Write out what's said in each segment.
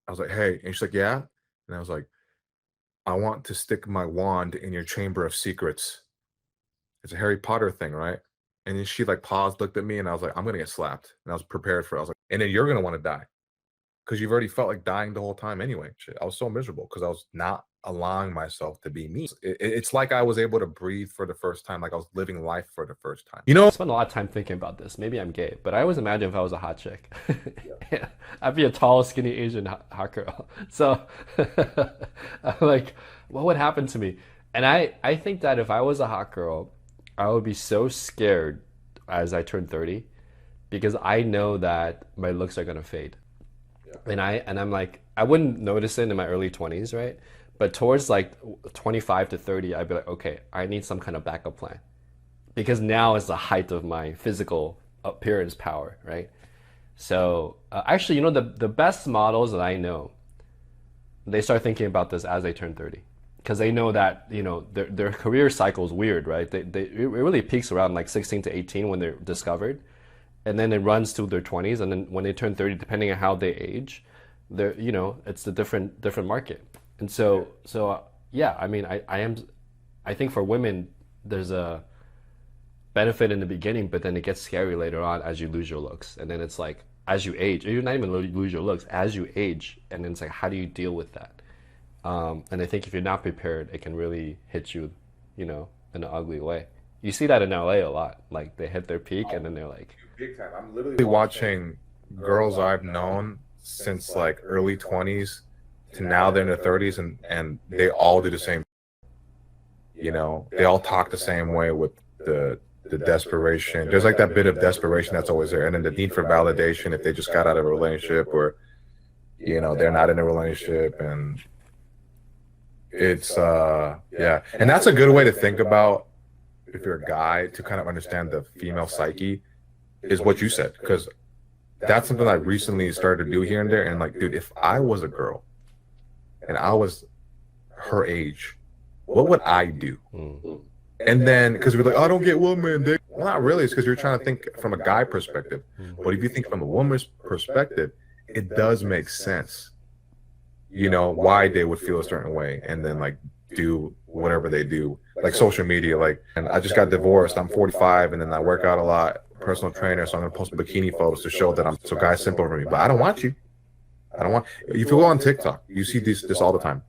I was like, "Hey," and she's like, "Yeah," and I was like, "I want to stick my wand in your chamber of secrets." It's a Harry Potter thing, right? And then she like paused, looked at me, and I was like, "I'm gonna get slapped," and I was prepared for it. I was like, "And then you're gonna want to die because you've already felt like dying the whole time anyway." Shit, I was so miserable because I was not allowing myself to be me. It's like I was able to breathe for the first time, like I was living life for the first time. You I know? spent a lot of time thinking about this. Maybe I'm gay, but I always imagine if I was a hot chick, Yeah. yeah, I'd be a tall, skinny Asian hot girl. So, I'm like, what would happen to me? And I think that if I was a hot girl, I would be so scared as I turn 30 because I know that my looks are gonna fade. Yeah. And I'm like, I wouldn't notice it in my early 20s, right? But towards like 25 to 30, I'd be like, okay, I need some kind of backup plan because now is the height of my physical appearance power, right? So actually, the best models that I know, they start thinking about this as they turn 30 because they know that their career cycle is weird, right? It really peaks around like 16 to 18 when they're discovered, and then it runs to their 20s, and then when they turn 30, depending on how they age, it's a different market. And yeah, I mean, I think for women there's a benefit in the beginning, but then it gets scary later on as you lose your looks. And then it's like, as you age, or you're not even lose your looks, as you age, and then it's like, how do you deal with that? And I think if you're not prepared, it can really hit you, in an ugly way. You see that in LA a lot. Like they hit their peak and then they're like, Big time. I'm literally watching girls I've known since like early 20s to now they're in their 30s, and they all do the same. They all talk the same way with the desperation. There's like that bit of desperation that's always there, and then the need for validation if they just got out of a relationship, or they're not in a relationship. And it's yeah, and that's a good way to think about, if you're a guy, to kind of understand the female psyche, is what you said, because that's something I recently started to do here and there. And like, dude, if I was a girl and I was her age, what would I do? mm, And then, because we're like, "Oh, I don't get women, dick." Well, not really. It's because you're trying to think from a guy perspective. mm, But if you think from a woman's perspective, it does make sense, why they would feel a certain way, and then like do whatever they do, like social media. Like, and I just got divorced. I'm 45, and then I work out a lot, personal trainer. So I'm gonna post bikini photos to show that I'm so guys simple for me. But I don't want you. I don't want. If you go on TikTok, you see this all the time.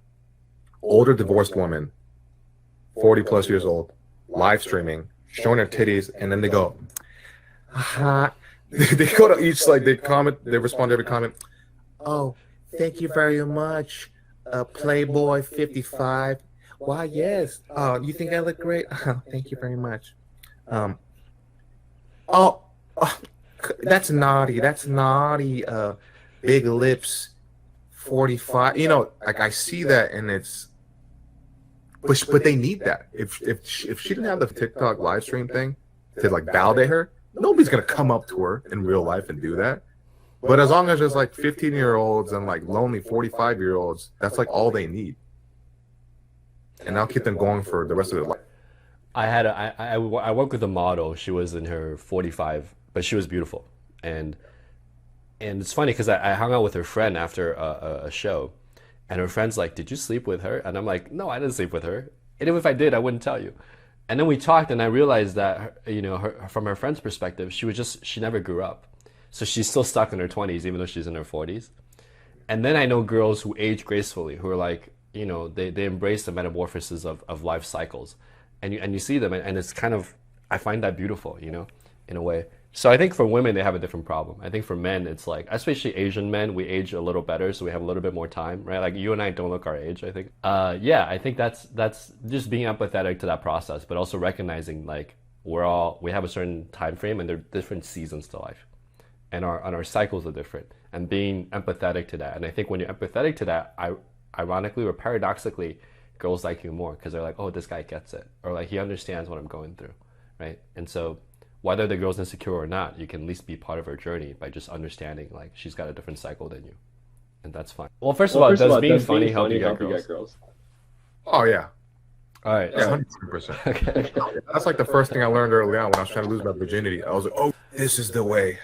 Older divorced woman, 40 plus years old, live streaming, showing their titties, and then they go, uh-huh. They go to each, like, they comment, they respond to every comment. "Oh, thank you very much, Playboy 55. Why, yes. You think I look great? Oh, thank you very much. Um, oh, oh, that's naughty. That's naughty. Big lips, 45." Like, I see that, and it's, but they need that. If she didn't have the TikTok live stream thing to like validate her, nobody's gonna come up to her in real life and do that. But as long as there's like 15-year-olds and like lonely 45-year-olds, that's like all they need, and I'll keep them going for the rest of their life. I had I worked with a model. She was in her 45, but she was beautiful. And it's funny because I hung out with her friend after a show, and her friend's like, "Did you sleep with her?" And I'm like, "No, I didn't sleep with her. And even if I did, I wouldn't tell you." And then we talked, and I realized that from her friend's perspective, she never grew up, so she's still stuck in her 20s, even though she's in her 40s. And then I know girls who age gracefully, who are like, they embrace the metamorphosis of life cycles, and you see them, and it's kind of, I find that beautiful, in a way. So I think for women they have a different problem. I think for men it's like, especially Asian men, we age a little better, so we have a little bit more time, right? Like you and I don't look our age, I think. Yeah, I think that's just being empathetic to that process, but also recognizing like we have a certain time frame and there are different seasons to life, and our cycles are different, and being empathetic to that. And I think when you're empathetic to that, ironically or paradoxically, girls like you more because they're like, oh, this guy gets it, or like he understands what I'm going through, right? And so whether the girl's insecure or not, you can at least be part of her journey by just understanding like she's got a different cycle than you, and that's fine. Well, first of all, does being funny help you get girls? Oh yeah, All right, yeah, 100%. okay. That's like the first thing I learned early on when I was trying to lose my virginity. I was like, "Oh, this is the way."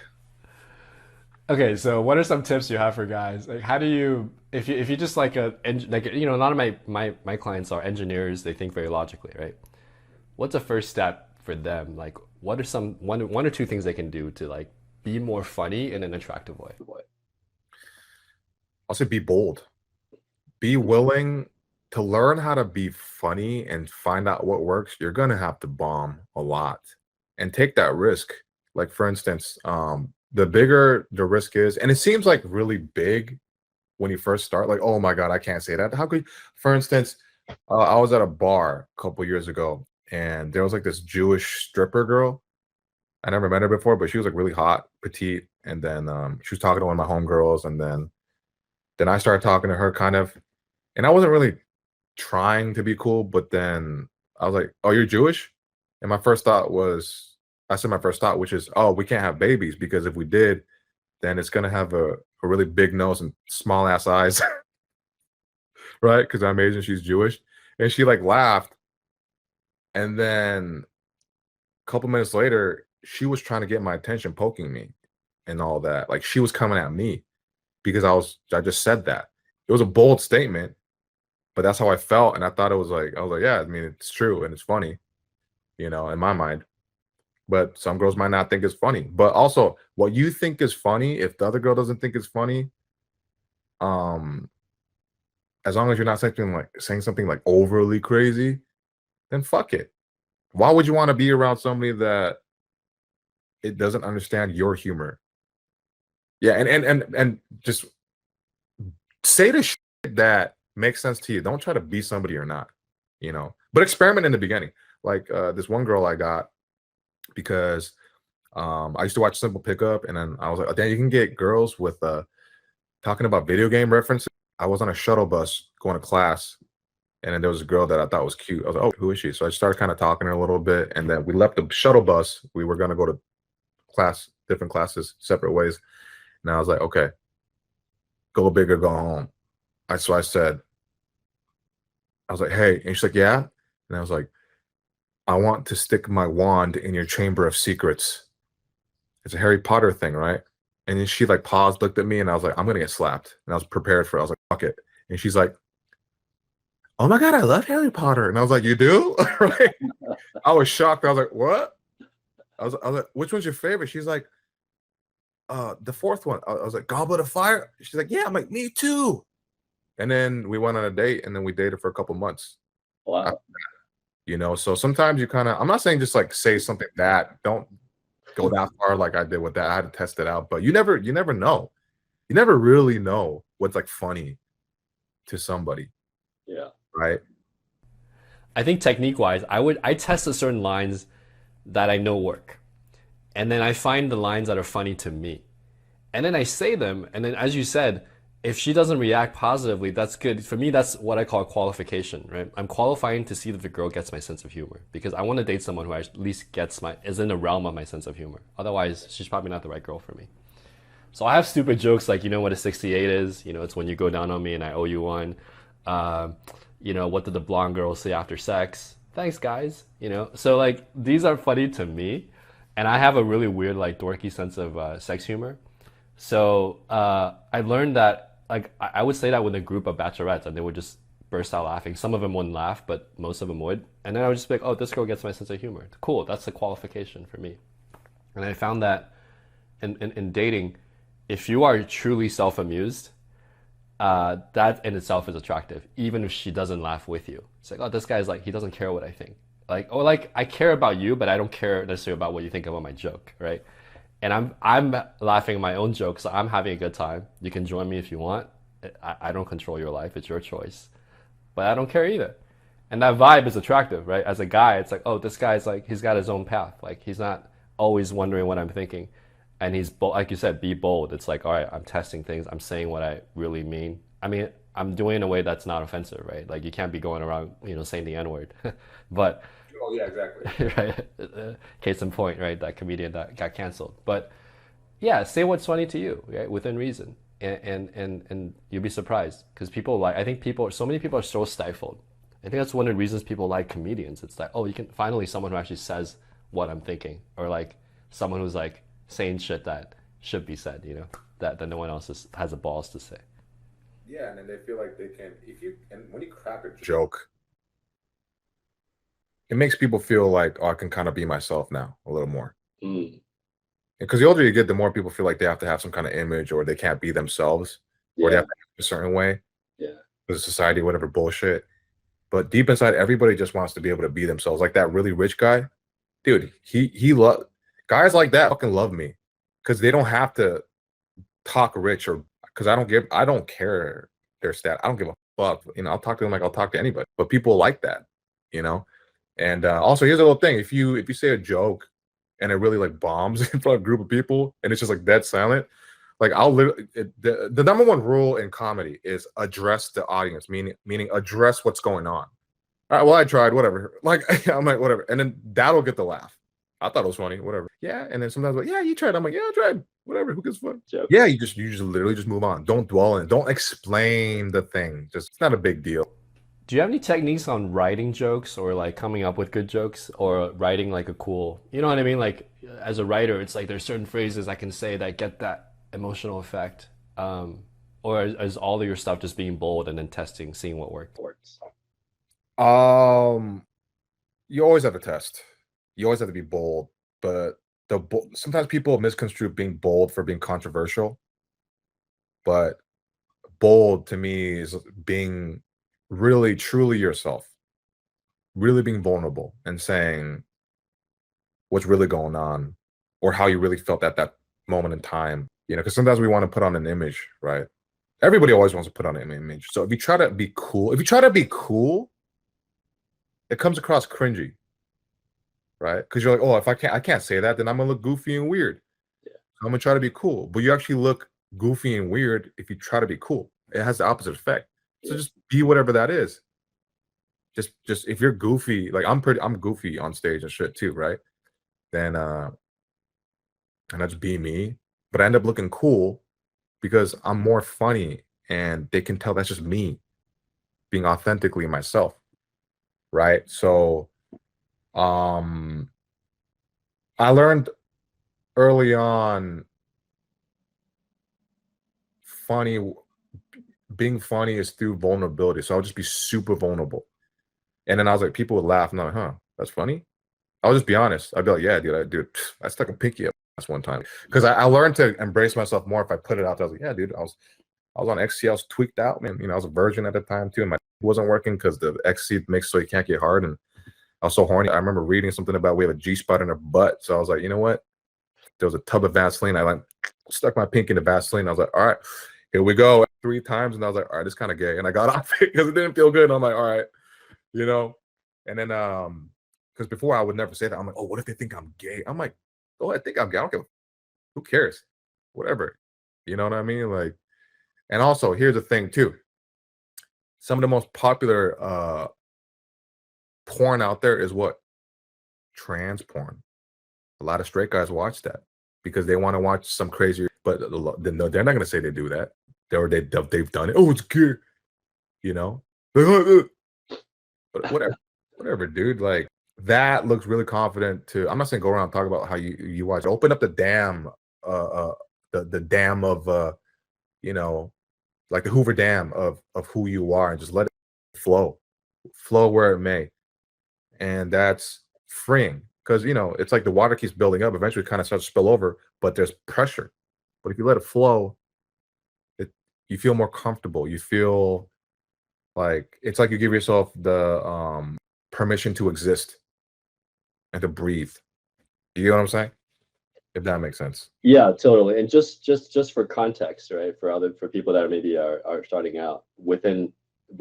Okay, so what are some tips you have for guys? Like, how do you, if you just like like a lot of my clients are engineers. They think very logically, right? What's the first step for them? Like, what are some one or two things they can do to like be more funny in an attractive way? I'll say be bold. Be willing to learn how to be funny and find out what works. You're gonna have to bomb a lot and take that risk. Like for instance, the bigger the risk is, and it seems like really big when you first start. Like, oh my god, I can't say that. How could? For instance, I was at a bar a couple years ago, and there was like this Jewish stripper girl. I never met her before, but she was like really hot, petite, and then she was talking to one of my homegirls, and then I started talking to her kind of, and I wasn't really trying to be cool, but then I was like, "Oh, you're Jewish?" And my first thought was, I said my first thought, which is, "Oh, we can't have babies because if we did, then it's gonna have a really big nose and small ass eyes, right? Because I'm Asian, she's Jewish." And she like laughed, and then a couple minutes later, she was trying to get my attention, poking me and all that. Like she was coming at me because I just said that. It was a bold statement, but that's how I felt, and I thought it was like I was like, yeah, I mean, it's true and it's funny, in my mind. But some girls might not think it's funny. But also, what you think is funny, if the other girl doesn't think it's funny, um, as long as you're not saying something like overly crazy, then fuck it. Why would you want to be around somebody that it doesn't understand your humor? Yeah, and just say the shit that makes sense to you. Don't try to be somebody you're not. But experiment in the beginning. Like this one girl I got because I used to watch Simple Pickup, and then I was like, oh, damn, you can get girls with talking about video game references. I was on a shuttle bus going to class, and then there was a girl that I thought was cute. I was like, oh, who is she? So I started kind of talking to her a little bit, and then we left the shuttle bus. We were gonna go to different classes, separate ways. And I was like, okay, go big or go home. So I said, I was like, hey, and she's like, yeah. And I was like, I want to stick my wand in your chamber of secrets. It's a Harry Potter thing, right? And then she like paused, looked at me, and I was like, I'm gonna get slapped. And I was prepared for it. I was like, fuck it. And she's like, oh my god, I love Harry Potter. And I was like, you do? Right? I was shocked. I was like, what? I was like, which one's your favorite? She's like, the fourth one. I was like, Goblet of Fire. She's like, yeah. I'm like, me too. And then we went on a date, and then we dated for a couple months. Wow. So sometimes you kind of, I'm not saying just like say something that don't go that far like I did with that. I had to test it out, but you never know. You never really know what's like funny to somebody, Yeah. right? I think technique wise, I test the certain lines that I know work, and then I find the lines that are funny to me, and then I say them, and then as you said, if she doesn't react positively, that's good. For me, that's what I call qualification, right? I'm qualifying to see if the girl gets my sense of humor because I want to date someone who at least is in the realm of my sense of humor. Otherwise, she's probably not the right girl for me. So I have stupid jokes like, you know what a 68 is? It's when you go down on me and I owe you one. Um, what did the blonde girl say after sex? Thanks, guys. So like these are funny to me, and I have a really weird like dorky sense of sex humor. So I learned that like I would say that with a group of bachelorettes, and they would just burst out laughing. Some of them wouldn't laugh, but most of them would. And then I would just be like, "Oh, this girl gets my sense of humor. Cool, that's the qualification for me." And I found that in dating, if you are truly self-amused, that in itself is attractive, even if she doesn't laugh with you. It's like, oh, this guy's like he doesn't care what I think. Like, or like I care about you, but I don't care necessarily about what you think about my joke, right? And I'm laughing at my own jokes, so I'm having a good time. You can join me if you want. I don't control your life; it's your choice. But I don't care either. And that vibe is attractive, right? As a guy, it's like, oh, this guy's like he's got his own path. Like he's not always wondering what I'm thinking, and he's like you said, be bold. It's like, all right, I'm testing things. I'm saying what I really mean. I mean, I'm doing it in a way that's not offensive, right? Like you can't be going around, saying the N word, but Oh yeah, exactly. right? Case in point, right? That comedian that got canceled. But yeah, say what's funny to you, right? Within reason, and you'll be surprised because so many people are so stifled. I think that's one of the reasons people like comedians. It's like, oh, you can finally someone who actually says what I'm thinking, or like someone who's like saying shit that should be said. that no one else has the balls to say. Yeah, and then they feel like they can. And when you crack a joke, it makes people feel like, oh, I can kind of be myself now a little more. Mm. Because the older you get, the more people feel like they have to have some kind of image, or they can't be themselves, or they Yeah, have to act a certain way yeah, because of society, whatever bullshit. But deep inside, everybody just wants to be able to be themselves. Like that really rich guy, dude. He love guys like that. Fucking love me because they don't have to talk rich, or because I don't care their stat. I don't give a fuck. I'll talk to them like I'll talk to anybody. But people like that, you know. And also, here's a little thing: if you say a joke and it really like bombs in front of a group of people, and it's just like dead silent, like I'll literally the number one rule in comedy is address the audience, meaning address what's going on. All right, well, I tried, whatever. Like I'm like, whatever, and then that'll get the laugh. I thought it was funny, whatever. Yeah, and then sometimes like, yeah, you tried. I'm like, yeah, I tried. Whatever. Who gives a fuck? joke. Yeah, you just literally just move on. Don't dwell in it. Don't explain the thing. Just it's not a big deal. Do you have any techniques on writing jokes or like coming up with good jokes or writing like a cool, you know what I mean? Like as a writer, it's like there's certain phrases I can say that get that emotional effect. Or is all of your stuff just being bold and then testing, seeing what works? Um, you always have to test. You always have to be bold, but sometimes people misconstrue being bold for being controversial. But bold to me is being really truly yourself, really being vulnerable and saying what's really going on or how you really felt at that moment in time. Because sometimes we want to put on an image, right? Everybody always wants to put on an image. So if you try to be cool, it comes across cringy, right? Because you're like, oh, if I can't say that, then I'm gonna look goofy and weird. Yeah. So I'm gonna try to be cool, but you actually look goofy and weird if you try to be cool. It has the opposite effect. So Yeah. just be whatever that is. Just if you're goofy, like I'm goofy on stage and shit too, right? Then and I just be me, but I end up looking cool because I'm more funny and they can tell that's just me being authentically myself, right? So um I learned early on funny being funny is through vulnerability. So I'll just be super vulnerable. And then I was like, people would laugh, and I'm like, huh, that's funny. I'll just be honest. I'd be like, yeah, dude, I stuck a pinky up last one time. Because I learned to embrace myself more if I put it out there. I was like, yeah, dude, I was on XC, I was tweaked out, man. I was a virgin at the time too, and my wasn't working because the XC makes so you can't get hard. And I was so horny. I remember reading something about we have a G spot in our butt. So I was like, you know what? There was a tub of Vaseline. I like stuck my pink in the Vaseline. I was like, all right, here we go. 3 times, and I was like, all right, it's kind of gay. And I got off it because it didn't feel good. And I'm like, all right, you know. And then because before I would never say that. I'm like, oh, what if they think I'm gay? I'm like, oh, I think I'm gay. I don't give who cares? Whatever. You know what I mean? Like, and also here's the thing too. Some of the most popular porn out there is what? Trans porn. A lot of straight guys watch that because they want to watch some crazy, but they're not going to say they do that. They've done it. Oh, it's good, you know. But whatever, dude. Like that looks really confident. I'm not saying go around and talk about how you watch. Open up the dam, the dam of like the Hoover Dam of who you are, and just let it flow where it may, and that's freeing. Because it's like the water keeps building up. Eventually, it kind of starts to spill over, but there's pressure. But if you let it flow, you feel more comfortable. You feel like it's like you give yourself the permission to exist and to breathe. You know what I'm saying? If that makes sense. Yeah, totally. And just for context, right? For people that maybe are starting out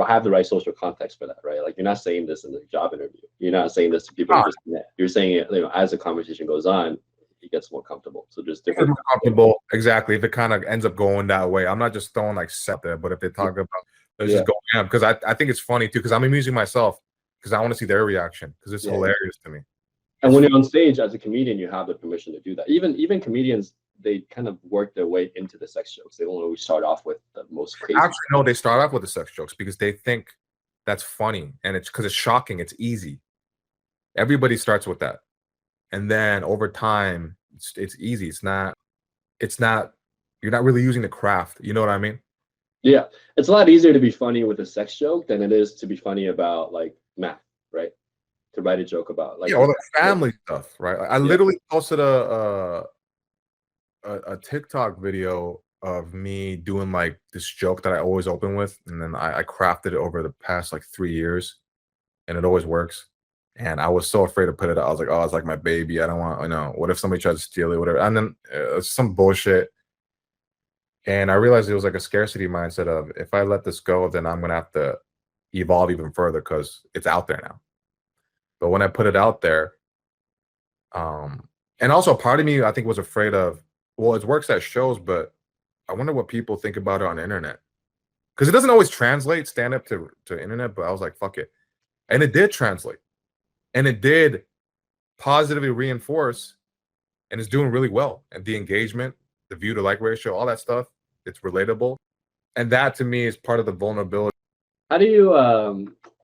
have the right social context for that, right? Like you're not saying this in a job interview. You're not saying this to people you just met. You're saying it, as the conversation goes on, it gets more comfortable. So just different. More comfortable, exactly. If it kind of ends up going that way, I'm not just throwing like set there, but if they talk about let's just go in, because I think it's funny too, because I'm amusing myself because I want to see their reaction because it's hilarious to me. And when you're on stage as a comedian, you have the permission to do that. Even comedians, they kind of work their way into the sex jokes. They don't always start off with the most crazy. Actually, no, they start off with the sex jokes because they think that's funny, and it's because it's shocking. It's easy. Everybody starts with that, and then over time, it's easy. It's not You're not really using the craft. You know what I mean? Yeah, it's a lot easier to be funny with a sex joke than it is to be funny about like math, right? To write a joke about Yeah, like or the like family stuff, right? Like, I yeah. literally posted a TikTok video of me doing like this joke that I always open with, and then I crafted it over the past like 3 years, and it always works. And I was so afraid to put it out. I was like, oh, it's like my baby. I don't want, you know, what if somebody tries to steal it, whatever. And then some bullshit. And I realized it was like a scarcity mindset of if I let this go, then I'm gonna have to evolve even further because it's out there now. But when I put it out there, and also part of me I think was afraid of, well, it works at shows, but I wonder what people think about it on the internet. Because it doesn't always translate stand up to internet, but I was like, fuck it. And it did translate. And it did positively reinforce, and it's doing really well. And the engagement, the view to like ratio, all that stuff, it's relatable. And that to me is part of the vulnerability. How do you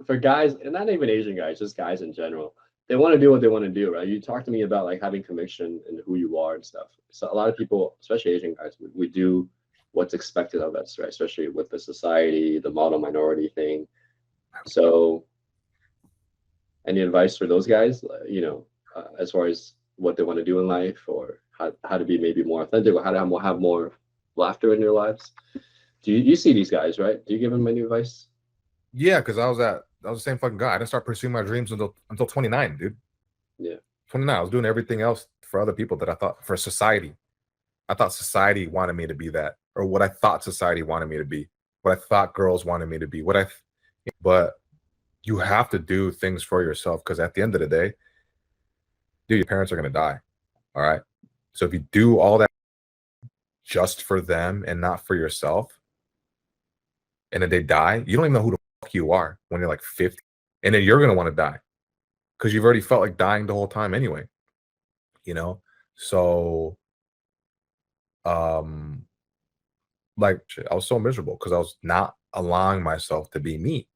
for guys, and not even Asian guys, just guys in general, they want to do what they want to do, right? You talked to me about like having conviction in who you are and stuff. So a lot of people, especially Asian guys, we do what's expected of us, right? Especially with the society, the model minority thing. So any advice for those guys, as far as what they want to do in life, or how to be maybe more authentic, or how to have more laughter in your lives? Do you see these guys, right? Do you give them any advice? Yeah, because I was the same fucking guy. I didn't start pursuing my dreams until 29, dude. Yeah. 29. I was doing everything else for other people that I thought for society. I thought society wanted me to be that, or what I thought society wanted me to be, what I thought girls wanted me to be, but you have to do things for yourself because at the end of the day, dude, your parents are gonna die. All right. So if you do all that just for them and not for yourself, and then they die, you don't even know who the fuck you are when you're like 50. And then you're gonna want to die because you've already felt like dying the whole time anyway. You know? So um like shit, I was so miserable because I was not allowing myself to be me.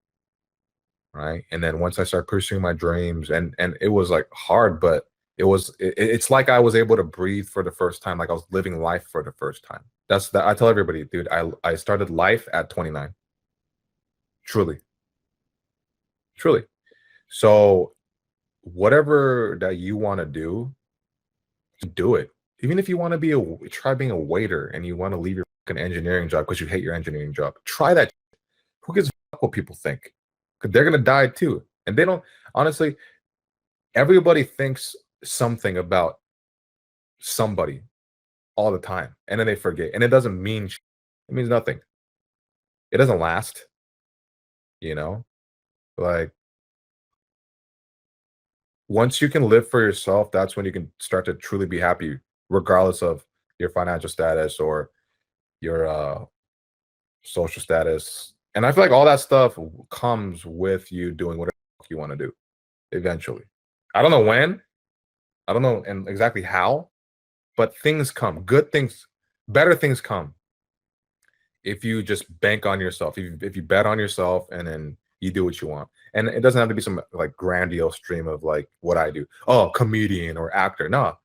Right. And then once I started pursuing my dreams, and it was like hard, but it's like I was able to breathe for the first time, like I was living life for the first time. That's that I tell everybody, dude, I started life at 29. Truly. Truly. So whatever that you want to do it. Even if you want to try being a waiter and you want to leave your fucking engineering job because you hate your engineering job, try that. Who gives a fuck what people think? Because they're gonna die too, and they don't. Honestly, everybody thinks something about somebody all the time, and then they forget, and it doesn't mean shit. It means nothing. It doesn't last. You know, like once you can live for yourself, that's when you can start to truly be happy, regardless of your financial status or your social status. And I feel like all that stuff comes with you doing whatever you want to do eventually. I don't know when, I don't know and exactly how, but things come. Good things, better things come if you just bank on yourself. If you bet on yourself and then you do what you want. And it doesn't have to be some like grandiose dream of like what I do. Oh, comedian or actor. No.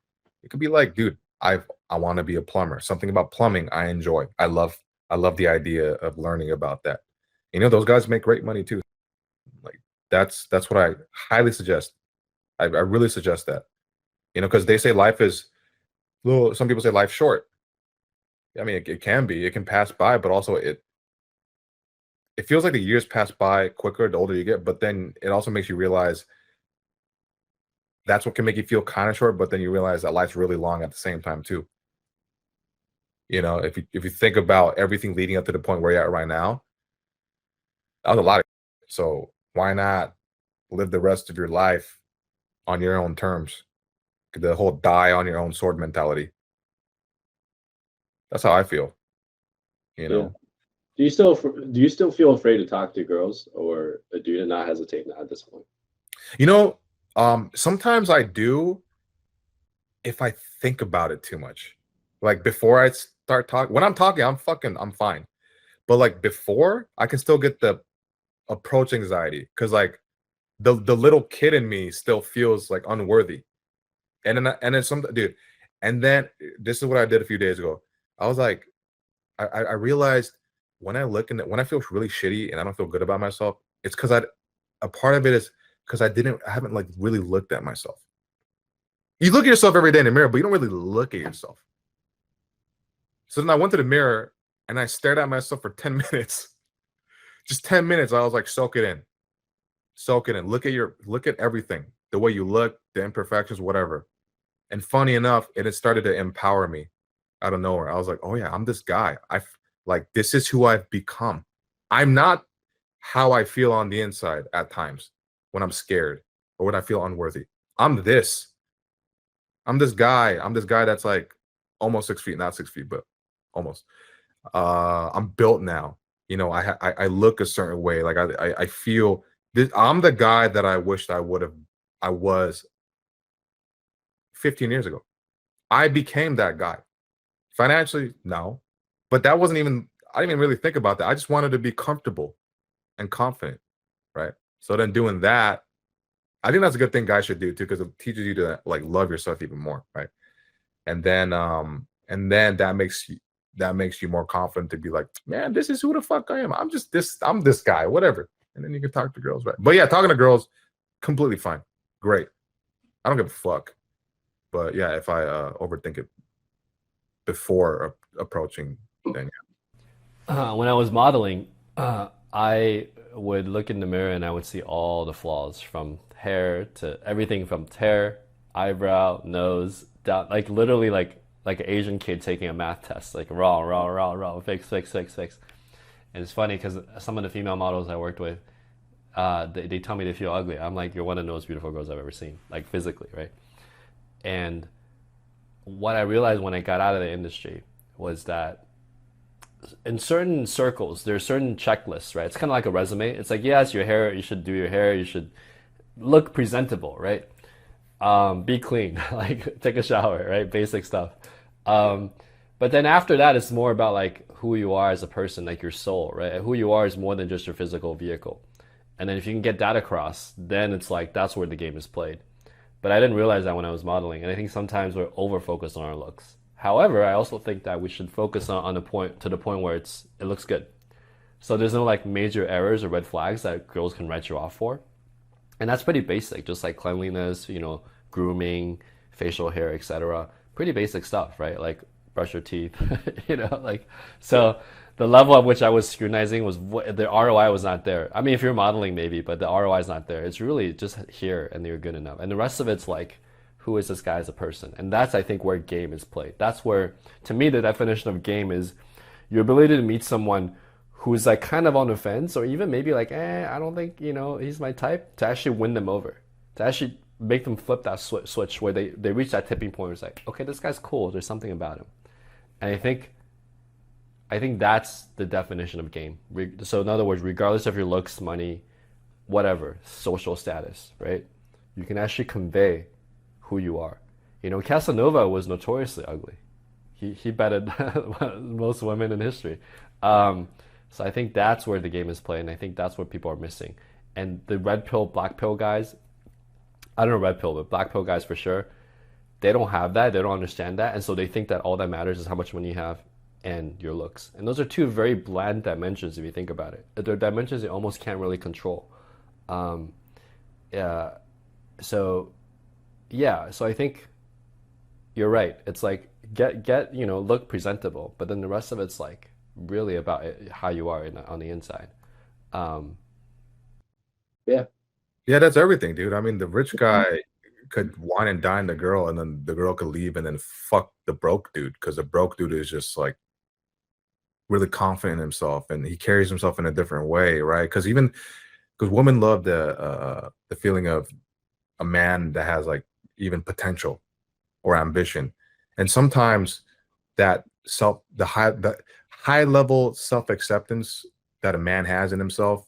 It could be like, dude, I want to be a plumber. Something about plumbing I enjoy. I love the idea of learning about that. You know, those guys make great money too. Like that's what I highly suggest. I really suggest that. You know, because they say life is little. Some people say life's short. I mean, it can be. It can pass by, but also it feels like the years pass by quicker the older you get. But then it also makes you realize that's what can make you feel kind of short. But then you realize that life's really long at the same time too. You know, if you think about everything leading up to the point where you're at right now, that was a lot. So why not live the rest of your life on your own terms? The whole die on your own sword mentality. That's how I feel. You Yeah. know. Do you still feel afraid to talk to girls, or do you not hesitate now at this point? You know, sometimes I do if I think about it too much. Like before I start talking, when I'm talking, I'm fine. But like before, I can still get the approach anxiety because like the little kid in me still feels like unworthy. And then some dude, and then this is what I did a few days ago. I was like, I realized when I look in when I feel really shitty and I don't feel good about myself, it's because a part of it is because I haven't like really looked at myself. You look at yourself every day in the mirror, but you don't really look at yourself. So then I went to the mirror and I stared at myself for 10 minutes. Just 10 minutes. I was like, soak it in. Soak it in. Look at everything. The way you look, the imperfections, whatever. And funny enough, it had started to empower me out of nowhere. I was like, oh yeah, I'm this guy. This is who I've become. I'm not how I feel on the inside at times when I'm scared or when I feel unworthy. I'm this. I'm this guy. I'm this guy that's like almost 6 feet, not 6 feet, but almost. I'm built now. You know, I look a certain way. Like I feel this. I'm the guy that I wished I was 15 years ago. I became that guy. Financially, no. But that wasn't even, I didn't even really think about that. I just wanted to be comfortable and confident, right? So then doing that, I think that's a good thing guys should do too, because it teaches you to like love yourself even more, right? And then that makes you more confident to be like, man, this is who the fuck I am. I'm this guy, whatever. And then you can talk to girls, right? But yeah, talking to girls, completely fine. Great. I don't give a fuck. But yeah, if I overthink it before approaching, then yeah. When I was modeling, I would look in the mirror and I would see all the flaws, from hair to everything, from hair, eyebrow, nose, down, like literally like an Asian kid taking a math test, like raw, fix. And it's funny because some of the female models I worked with, they tell me they feel ugly. I'm like, you're one of the most beautiful girls I've ever seen, like physically, right? And what I realized when I got out of the industry was that in certain circles, there's certain checklists, right? It's kind of like a resume. It's like, yes, your hair, you should do your hair, you should look presentable, right? Be clean, like take a shower, right? Basic stuff. But then after that, it's more about like who you are as a person, like your soul, right? Who you are is more than just your physical vehicle. And then if you can get that across, then it's like that's where the game is played. But I didn't realize that when I was modeling, and I think sometimes we're over focused on our looks. However, I also think that we should focus on the point where it looks good. So there's no like major errors or red flags that girls can write you off for. And that's pretty basic, just like cleanliness, you know, grooming, facial hair, etc. Pretty basic stuff, right? Like brush your teeth, you know, like, so the level at which I was scrutinizing was the ROI was not there. I mean, if you're modeling maybe, but the ROI is not there. It's really just here and you're good enough. And the rest of it's like, who is this guy as a person? And that's, I think, where game is played. That's where, to me, the definition of game is your ability to meet someone who's like kind of on the fence, or even maybe like, I don't think, you know, he's my type, to actually win them over, to actually make them flip that switch where they reach that tipping point where it's like, okay, this guy's cool. There's something about him. And I think that's the definition of game. So in other words, regardless of your looks, money, whatever, social status, right? You can actually convey who you are. You know, Casanova was notoriously ugly. He betted most women in history. So I think that's where the game is played, and I think that's what people are missing. And the red pill, black pill guys, I don't know red pill, but black pill guys for sure, they don't have that. They don't understand that. And so they think that all that matters is how much money you have and your looks. And those are two very bland dimensions if you think about it. They're dimensions you almost can't really control. So I think you're right. It's like get you know, look presentable, but then the rest of it's like really about how you are on the inside. Yeah, that's everything, dude. I mean, the rich guy could wine and dine the girl, and then the girl could leave and then fuck the broke dude, because the broke dude is just like really confident in himself and he carries himself in a different way, right? Because women love the feeling of a man that has like even potential or ambition, and sometimes that the high level self-acceptance that a man has in himself,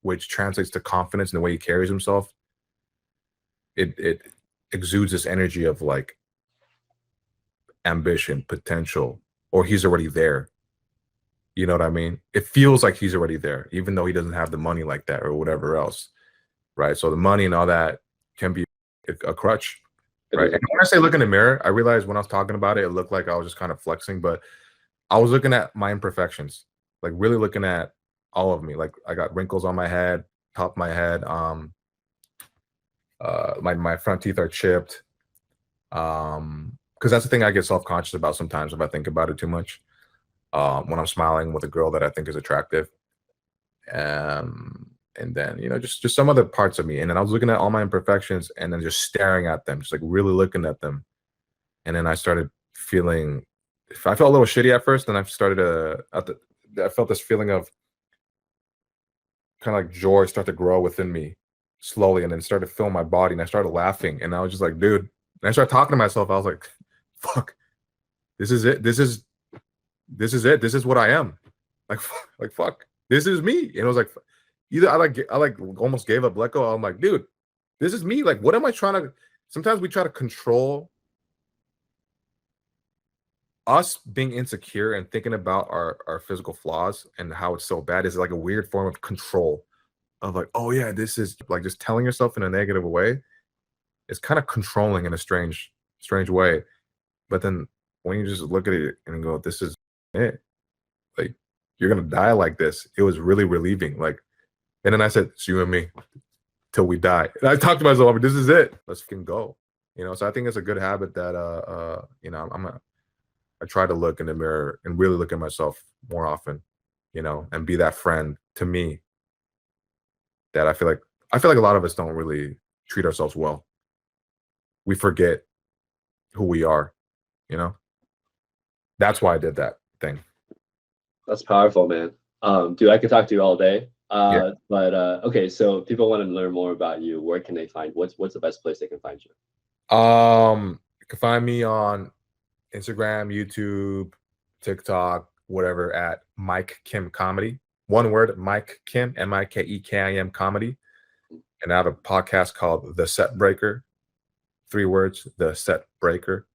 which translates to confidence in the way he carries himself, it exudes this energy of like ambition, potential, or he's already there. You know what I mean? It feels like he's already there, even though he doesn't have the money like that or whatever else, right? So the money and all that can be a crutch, right? And when I say look in the mirror, I realized when I was talking about it, it looked like I was just kind of flexing, but I was looking at my imperfections, like really looking at all of me. Like I got wrinkles on my head, top of my head. My front teeth are chipped. Because that's the thing I get self-conscious about sometimes if I think about it too much. When I'm smiling with a girl that I think is attractive. And then just some other parts of me. And then I was looking at all my imperfections and then just staring at them, just like really looking at them. And then I started feeling. I felt a little shitty at first, and I started I felt this feeling of kind of like joy start to grow within me slowly, and then started filling my body, and I started laughing, and I was just like, dude. And I started talking to myself. I was like, fuck, this is it. This is it. This is what I am. Like fuck, this is me. And it was like, either I like almost gave up, let go. I'm like, dude, this is me. Like, what am I trying to? Sometimes we try to control us being insecure and thinking about our physical flaws and how it's so bad is like a weird form of control of like, oh yeah, this is like just telling yourself in a negative way. It's kind of controlling in a strange way. But then when you just look at it and go, this is it. Like, you're gonna die like this. It was really relieving. Like, and then I said, it's you and me till we die. And I talked to myself, I'm like, this is it. Let's fucking go. So I think it's a good habit that I try to look in the mirror and really look at myself more often, and be that friend to me that I feel like a lot of us don't really treat ourselves well. We forget who we are, That's why I did that thing. That's powerful, man. Dude, I could talk to you all day. Yeah. But okay, so people want to learn more about you. Where can they find? What's the best place they can find you? You can find me on Instagram, YouTube, TikTok, whatever at Mike Kim Comedy. One word, Mike Kim, MikeKEKIM Comedy. And I have a podcast called The Set Breaker. 3 words, The Set Breaker.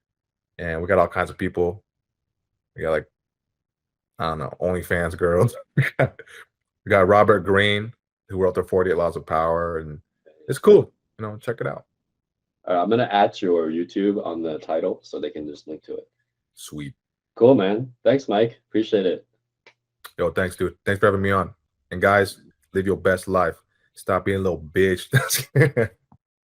And we got all kinds of people. We got like, I don't know, OnlyFans girls. We got Robert Greene, who wrote the 48 Laws of Power. And it's cool. Check it out. I'm gonna add your YouTube on the title so they can just link to it. Sweet. Cool, man. Thanks, Mike. Appreciate it. Yo, thanks, dude. Thanks for having me on. And guys, live your best life. Stop being a little bitch.